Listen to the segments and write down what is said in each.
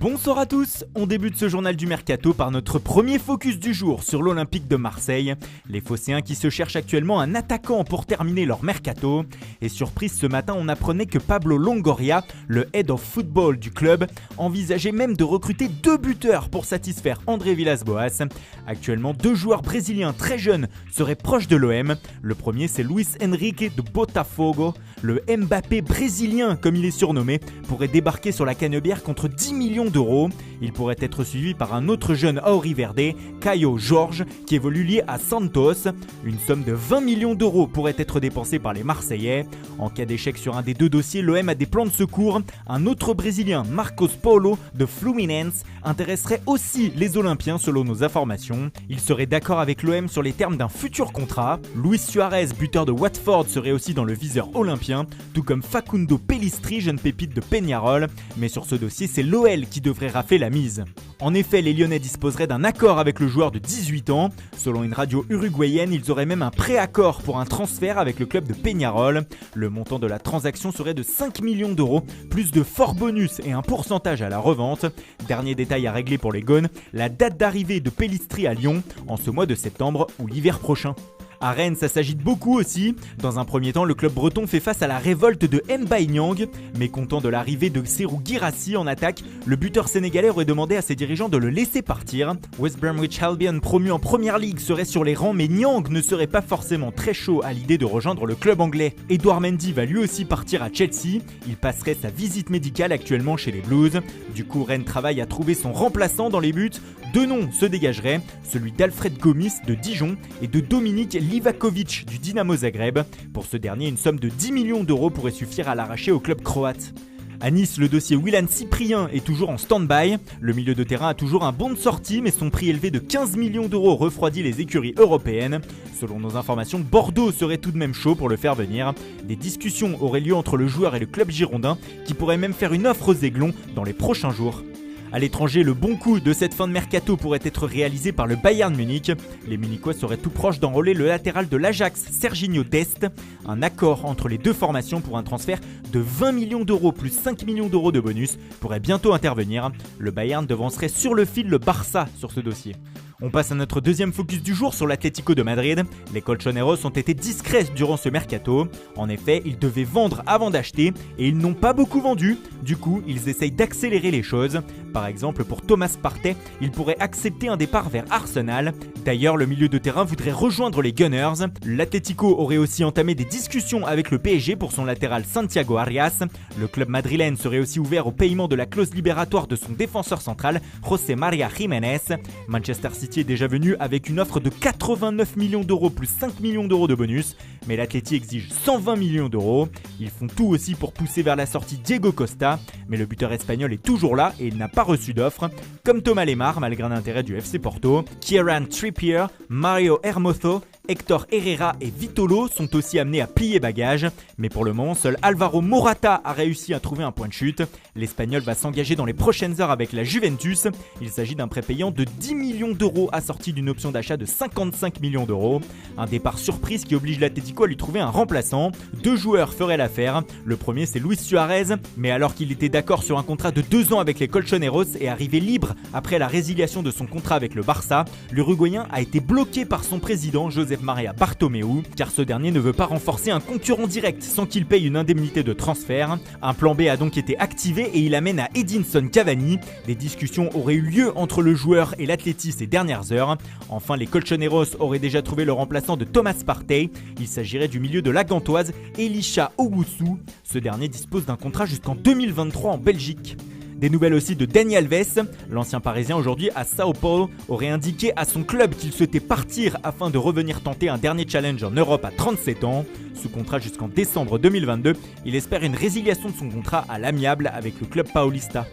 Bonsoir à tous, on débute ce journal du Mercato par notre premier focus du jour sur l'Olympique de Marseille. Les Phocéens qui se cherchent actuellement un attaquant pour terminer leur Mercato. Et surprise, ce matin on apprenait que Pablo Longoria, le head of football du club, envisageait même de recruter 2 buteurs pour satisfaire André Villas-Boas. Actuellement, 2 joueurs brésiliens très jeunes seraient proches de l'OM. Le premier c'est Luis Henrique de Botafogo. Le Mbappé brésilien, comme il est surnommé, pourrait débarquer sur la Canebière contre 10 millions d'euros. Il pourrait être suivi par un autre jeune Auriverde, Caio Jorge, qui évolue lié à Santos. Une somme de 20 millions d'euros pourrait être dépensée par les Marseillais. En cas d'échec sur un des 2 dossiers, l'OM a des plans de secours. Un autre Brésilien, Marcos Paulo de Fluminense, intéresserait aussi les Olympiens selon nos informations. Il serait d'accord avec l'OM sur les termes d'un futur contrat. Luis Suarez, buteur de Watford, serait aussi dans le viseur olympien, tout comme Facundo Pellistri, jeune pépite de Peñarol. Mais sur ce dossier, c'est l'OL qui devrait rafler la mise. En effet, les Lyonnais disposeraient d'un accord avec le joueur de 18 ans. Selon une radio uruguayenne, ils auraient même un préaccord pour un transfert avec le club de Peñarol. Le montant de la transaction serait de 5 millions d'euros, plus de forts bonus et un pourcentage à la revente. Dernier détail à régler pour les Gones, la date d'arrivée de Pellistri à Lyon, en ce mois de septembre ou l'hiver prochain. À Rennes, ça s'agite beaucoup aussi. Dans un premier temps, le club breton fait face à la révolte de Mbaye Niang. Mécontent de l'arrivée de Serhou Guirassy en attaque, le buteur sénégalais aurait demandé à ses dirigeants de le laisser partir. West Bromwich Albion, promu en Première Ligue, serait sur les rangs, mais Niang ne serait pas forcément très chaud à l'idée de rejoindre le club anglais. Edouard Mendy va lui aussi partir à Chelsea. Il passerait sa visite médicale actuellement chez les Blues. Du coup, Rennes travaille à trouver son remplaçant dans les buts. 2 noms se dégageraient, celui d'Alfred Gomis de Dijon et de Dominique Livakovic du Dinamo Zagreb. Pour ce dernier, une somme de 10 millions d'euros pourrait suffire à l'arracher au club croate. À Nice, le dossier Willan Cyprien est toujours en stand-by. Le milieu de terrain a toujours un bon de sortie, mais son prix élevé de 15 millions d'euros refroidit les écuries européennes. Selon nos informations, Bordeaux serait tout de même chaud pour le faire venir. Des discussions auraient lieu entre le joueur et le club girondin, qui pourrait même faire une offre aux Aiglons dans les prochains jours. À l'étranger, le bon coup de cette fin de mercato pourrait être réalisé par le Bayern Munich. Les Munichois seraient tout proches d'enrôler le latéral de l'Ajax, Serginho Dest. Un accord entre les 2 formations pour un transfert de 20 millions d'euros plus 5 millions d'euros de bonus pourrait bientôt intervenir. Le Bayern devancerait sur le fil le Barça sur ce dossier. On passe à notre deuxième focus du jour sur l'Atlético de Madrid. Les colchoneros ont été discrets durant ce mercato. En effet, ils devaient vendre avant d'acheter et ils n'ont pas beaucoup vendu. Du coup, ils essayent d'accélérer les choses. Par exemple, pour Thomas Partey, il pourrait accepter un départ vers Arsenal. D'ailleurs, le milieu de terrain voudrait rejoindre les Gunners. L'Atlético aurait aussi entamé des discussions avec le PSG pour son latéral Santiago Arias. Le club madrilène serait aussi ouvert au paiement de la clause libératoire de son défenseur central, José María Jiménez. Manchester City est déjà venu avec une offre de 89 millions d'euros plus 5 millions d'euros de bonus, mais l'Atleti exige 120 millions d'euros. Ils font tout aussi pour pousser vers la sortie Diego Costa, mais le buteur espagnol est toujours là et il n'a pas reçu d'offre, comme Thomas Lemar malgré l'intérêt du FC Porto. Kieran Trippier, Mario Hermoso, Hector Herrera et Vitolo sont aussi amenés à plier bagages, mais pour le moment, seul Alvaro Morata a réussi à trouver un point de chute. L'Espagnol va s'engager dans les prochaines heures avec la Juventus. Il s'agit d'un prêt payant de 10 millions d'euros assorti d'une option d'achat de 55 millions d'euros. Un départ surprise qui oblige l'Atlético à lui trouver un remplaçant. 2 joueurs feraient l'affaire. Le premier, c'est Luis Suarez, mais alors qu'il était d'accord sur un contrat de 2 ans avec les Colchoneros et arrivé libre après la résiliation de son contrat avec le Barça, l'Uruguayen a été bloqué par son président Josep Maria Bartomeu, car ce dernier ne veut pas renforcer un concurrent direct sans qu'il paye une indemnité de transfert. Un plan B a donc été activé et il amène à Edinson Cavani. Des discussions auraient eu lieu entre le joueur et l'Atleti ces dernières heures. Enfin, les Colchoneros auraient déjà trouvé le remplaçant de Thomas Partey. Il s'agirait du milieu de la Gantoise, Elisha Owusu. Ce dernier dispose d'un contrat jusqu'en 2023 en Belgique. Des nouvelles aussi de Dani Alves, l'ancien parisien aujourd'hui à Sao Paulo, aurait indiqué à son club qu'il souhaitait partir afin de revenir tenter un dernier challenge en Europe à 37 ans. Sous contrat jusqu'en décembre 2022, il espère une résiliation de son contrat à l'amiable avec le club paulista.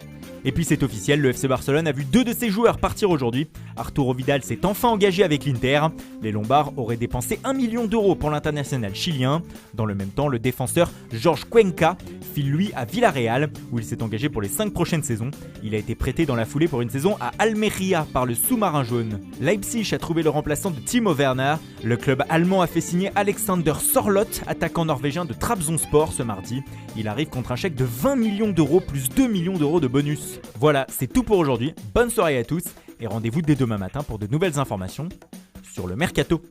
Et puis c'est officiel, le FC Barcelone a vu 2 de ses joueurs partir aujourd'hui. Arturo Vidal s'est enfin engagé avec l'Inter. Les Lombards auraient dépensé 1 million d'euros pour l'international chilien. Dans le même temps, le défenseur Georges Cuenca file lui à Villarreal, où il s'est engagé pour les 5 prochaines saisons. Il a été prêté dans la foulée pour une saison à Almeria par le sous-marin jaune. Leipzig a trouvé le remplaçant de Timo Werner. Le club allemand a fait signer Alexander Sørloth, attaquant norvégien de Trabzonspor ce mardi. Il arrive contre un chèque de 20 millions d'euros plus 2 millions d'euros de bonus. Voilà, c'est tout pour aujourd'hui. Bonne soirée à tous et rendez-vous dès demain matin pour de nouvelles informations sur le mercato.